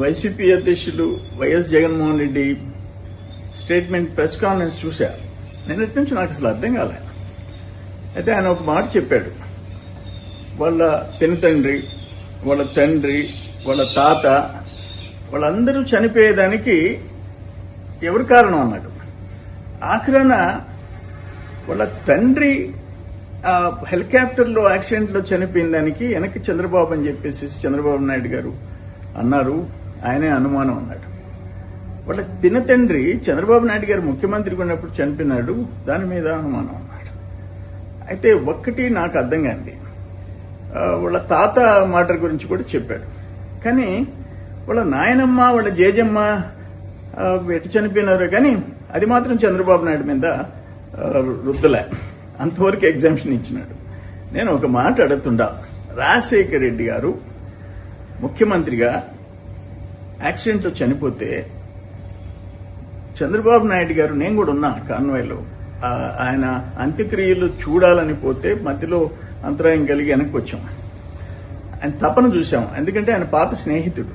YCP అధ్యక్షులు YS Jaganmohan Reddy statement press conference చూశారు. నిన్నటి నుంచి నాకు అసలు అర్థం కాలే. అయితే ఆయన ఒక మాట చెప్పాడు. వాళ్ళ పెనుతండ్రి, వాళ్ళ తండ్రి, వాళ్ళ తాత వాళ్ళందరూ చనిపోయేదానికి ఎవరు కారణం అన్నాడు. ఆఖరణ వాళ్ళ తండ్రి హెలికాప్టర్లో యాక్సిడెంట్లో చనిపోయిన దానికి వెనక్కి చంద్రబాబు అని చెప్పేసి చంద్రబాబు నాయుడు గారు అన్నారు. ఆయనే అనుమానం అన్నాడు. వాళ్ళ పినతండ్రి చంద్రబాబు నాయుడు గారు ముఖ్యమంత్రిగా ఉన్నప్పుడు చనిపోయినాడు, దాని మీద అనుమానం అన్నాడు. అయితే ఒక్కటి నాకు అర్థం కాంది, వాళ్ళ తాత మాట గురించి కూడా చెప్పాడు. కానీ వాళ్ళ నాయనమ్మ, వాళ్ళ జేజమ్మ ఎటు చనిపోయినారు, కానీ అది మాత్రం చంద్రబాబు నాయుడు మీద రుద్దలే, అంతవరకు ఎగ్జామ్షన్ ఇచ్చినాడు. నేను ఒక మాట అడుగుతుండా, రాజశేఖర్ రెడ్డి గారు ముఖ్యమంత్రిగా యాక్సిడెంట్లో చనిపోతే చంద్రబాబు నాయుడు గారు, నేను కూడా ఉన్నా కాన్వాయ్లో, ఆయన అంత్యక్రియలు చూడాలని పోతే మధ్యలో అంతరాయం కలిగి వెనక్కి వచ్చాం. ఆయన తపన చూశాం, ఎందుకంటే ఆయన పాత స్నేహితుడు.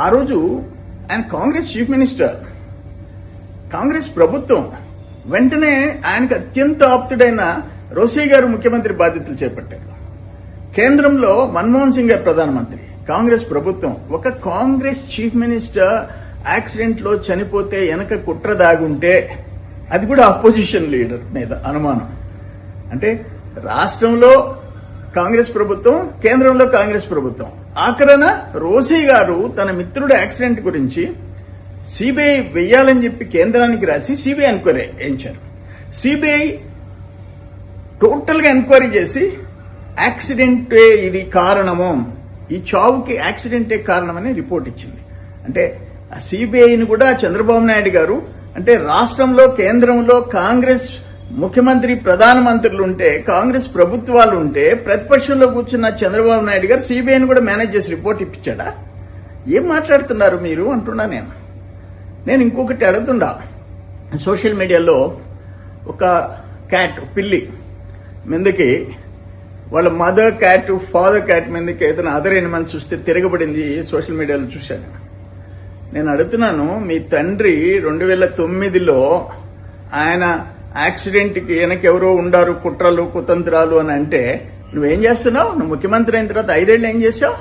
ఆ రోజు ఆయన కాంగ్రెస్ చీఫ్ మినిస్టర్, కాంగ్రెస్ ప్రభుత్వం వెంటనే ఆయనకు అత్యంత ఆప్తుడైన రోసయ్య గారు ముఖ్యమంత్రి బాధ్యతలు చేపట్టారు. కేంద్రంలో మన్మోహన్ సింగ్ గారు ప్రధానమంత్రి, కాంగ్రెస్ ప్రభుత్వం. ఒక కాంగ్రెస్ చీఫ్ మినిస్టర్ యాక్సిడెంట్ లో చనిపోతే వెనక కుట్ర దాగుంటే అది కూడా అపోజిషన్ లీడర్ మీద అనుమానం. అంటే రాష్ట్రంలో కాంగ్రెస్ ప్రభుత్వం, కేంద్రంలో కాంగ్రెస్ ప్రభుత్వం. ఆఖరణ రోసయ్య గారు తన మిత్రుడు యాక్సిడెంట్ గురించి సిబిఐ వెయ్యాలని చెప్పి కేంద్రానికి రాసి సిబిఐ ఎంక్వైరీ వేయించారు. సిబిఐ టోటల్ గా ఎంక్వైరీ చేసి యాక్సిడెంటే ఇది కారణము, ఈ చావుకి యాక్సిడెంటే కారణమని రిపోర్ట్ ఇచ్చింది. అంటే ఆ సిబిఐని కూడా చంద్రబాబు నాయుడు గారు, అంటే రాష్ట్రంలో కేంద్రంలో కాంగ్రెస్ ముఖ్యమంత్రి ప్రధానమంత్రులు ఉంటే, కాంగ్రెస్ ప్రభుత్వాలు ఉంటే, ప్రతిపక్షంలో కూర్చున్న చంద్రబాబు నాయుడు గారు సిబిఐని కూడా మేనేజ్ చేసి రిపోర్ట్ ఇప్పించాడా? ఏం మాట్లాడుతున్నారు మీరు అంటున్నా. నేను ఇంకొకటి అడుగుతుండా, సోషల్ మీడియాలో ఒక క్యాట్, పిల్లి మీదకి వాళ్ళ మదర్ క్యాట్, ఫాదర్ క్యాట్ మీదకి ఏదైనా అదర్ ఎనిమల్స్ చూస్తే తిరగబడింది సోషల్ మీడియాలో చూశాను. నేను అడుగుతున్నాను, మీ తండ్రి 2009లో ఆయన యాక్సిడెంట్ కి వెనకెవరో ఉండారు, కుట్రలు కుతంత్రాలు అని అంటే నువ్వేం చేస్తున్నావు? నువ్వు ముఖ్యమంత్రి అయిన తర్వాత 5 ఏళ్ళు ఏం చేశావు?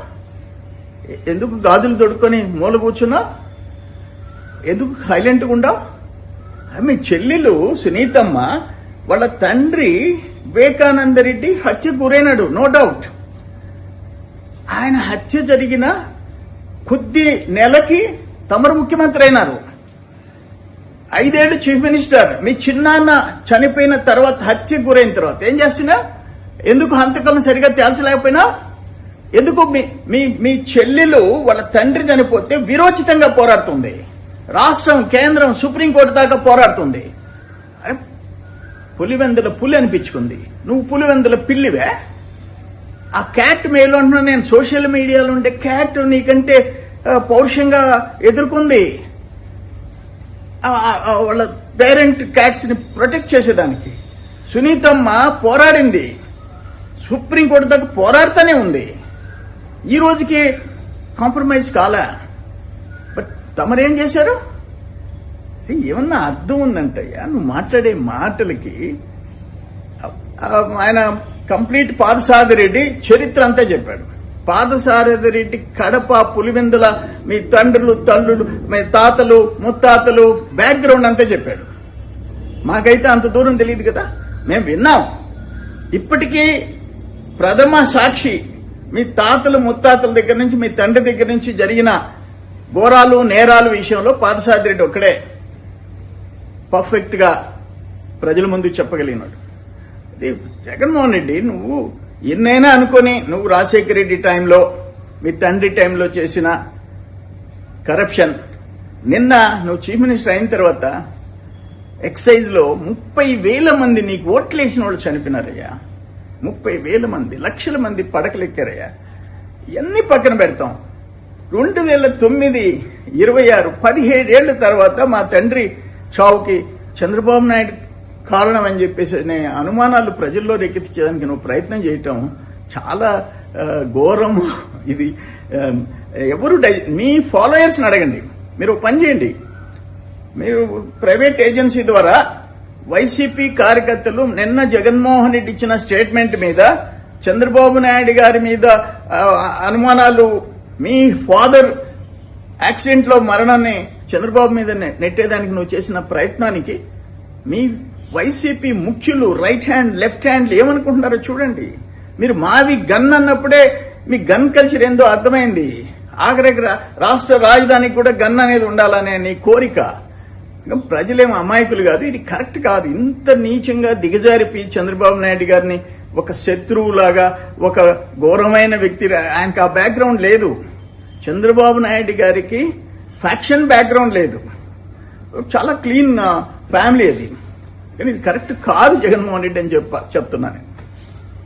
ఎందుకు గాజులు తొడుక్కొని మూల కూర్చున్నావు? ఎందుకు సైలెంట్గా ఉండవు? మీ చెల్లెలు సునీతమ్మ వాళ్ళ తండ్రి వివేకానంద రెడ్డి హత్య గురైనాడు, నో డౌట్. ఆయన హత్య జరిగిన కొద్ది నెలకి తమరు ముఖ్యమంత్రి అయినారు. 5 ఏళ్లు చీఫ్ మినిస్టర్. మీ చిన్నాన్న చనిపోయిన తర్వాత, హత్య గురైన తర్వాత ఏం చేస్తున్నా? ఎందుకు హంతకులను సరిగా తేల్చలేకపోయినా? ఎందుకు మీ చెల్లెలు వాళ్ళ తండ్రి చనిపోతే విరోచితంగా పోరాడుతుంది, రాష్ట్రం, కేంద్రం, సుప్రీంకోర్టు దాకా పోరాడుతుంది. పులివెందుల పులి అనిపించుకుంది, నువ్వు పులివెందుల పిల్లివే. ఆ క్యాట్ మేలో అంటున్నా నేను, సోషల్ మీడియాలో ఉండే క్యాట్ నీకంటే పౌరుషంగా ఎదుర్కొంది. వాళ్ళ పేరెంట్ క్యాట్స్ ని ప్రొటెక్ట్ చేసేదానికి సునీతమ్మ పోరాడింది, సుప్రీంకోర్టు దాకా పోరాడుతూనే ఉంది. ఈ రోజుకి కాంప్రమైజ్ కాలే. బట్ తమరేం చేశారు? ఏమన్నా అర్థం ఉందంటయ్యా నువ్వు మాట్లాడే మాటలకి? ఆయన కంప్లీట్ పాదసారథిరెడ్డి చరిత్ర అంతా చెప్పాడు. పాదసారథిరెడ్డి కడప, పులివెందుల మీ తండ్రులు, తల్లులు, మీ తాతలు, ముత్తాతలు బ్యాక్గ్రౌండ్ అంతా చెప్పాడు. మాకైతే అంత దూరం తెలియదు కదా, మేము విన్నాం. ఇప్పటికీ ప్రథమ సాక్షి మీ తాతలు, ముత్తాతల దగ్గర నుంచి, మీ తండ్రి దగ్గర నుంచి జరిగిన ఘోరాలు, నేరాలు విషయంలో పాదసారథిరెడ్డి ఒక్కడే పర్ఫెక్ట్ గా ప్రజల ముందు చెప్పగలిగినాడు. అది జగన్మోహన్ రెడ్డి, నువ్వు ఎన్నైనా అనుకొని నువ్వు రాజశేఖర రెడ్డి టైంలో, మీ తండ్రి టైంలో చేసిన కరప్షన్, నిన్న నువ్వు చీఫ్ మినిస్టర్ అయిన తర్వాత ఎక్సైజ్ లో 30,000 మంది నీకు ఓట్లు వేసిన వాళ్ళు చనిపోయినారయ్యా. 30,000 మంది, లక్షల మంది పడకలెక్కారయ్యా. ఇవన్నీ పక్కన పెడతాం. 2009, 26, 17 ఏళ్ల తర్వాత మా తండ్రి చావుకి చంద్రబాబు నాయుడు కారణం అని చెప్పేసి అనుమానాలు ప్రజల్లో రేకెత్తించడానికి నువ్వు ప్రయత్నం చేయటం చాలా ఘోరం. ఇది ఎవరు మీ ఫాలోయర్స్ని అడగండి. మీరు ఒక పని చేయండి, మీరు ప్రైవేట్ ఏజెన్సీ ద్వారా వైసీపీ కార్యకర్తలు నిన్న జగన్మోహన్ రెడ్డి ఇచ్చిన స్టేట్మెంట్ మీద చంద్రబాబు నాయుడు గారి మీద అనుమానాలు, మీ ఫాదర్ యాక్సిడెంట్ లో మరణాన్ని చంద్రబాబు మీద నెట్టేదానికి నువ్వు చేసిన ప్రయత్నానికి మీ వైసీపీ ముఖ్యులు రైట్ హ్యాండ్ లెఫ్ట్ హ్యాండ్ ఏమనుకుంటున్నారో చూడండి. మీరు మావి గన్ అన్నప్పుడే మీ గన్ కల్చర్ ఏందో అర్థమైంది. ఆఖరికి రాష్ట్ర రాజధానికి కూడా గన్ అనేది ఉండాలనే నీ కోరిక. ప్రజలేమో అమాయకులు కాదు, ఇది కరెక్ట్ కాదు. ఇంత నీచంగా దిగజారిపి చంద్రబాబు నాయుడు గారిని ఒక శత్రువులాగా, ఒక ఘోరమైన వ్యక్తి, ఆయనకు ఆ బ్యాక్గ్రౌండ్ లేదు. చంద్రబాబు నాయుడు గారికి ఫ్యాక్షన్ బ్యాక్గ్రౌండ్ లేదు, చాలా క్లీన్ ఫ్యామిలీ అది. కానీ ఇది కరెక్ట్ కాదు జగన్మోహన్ రెడ్డి అని చెప్తున్నాను.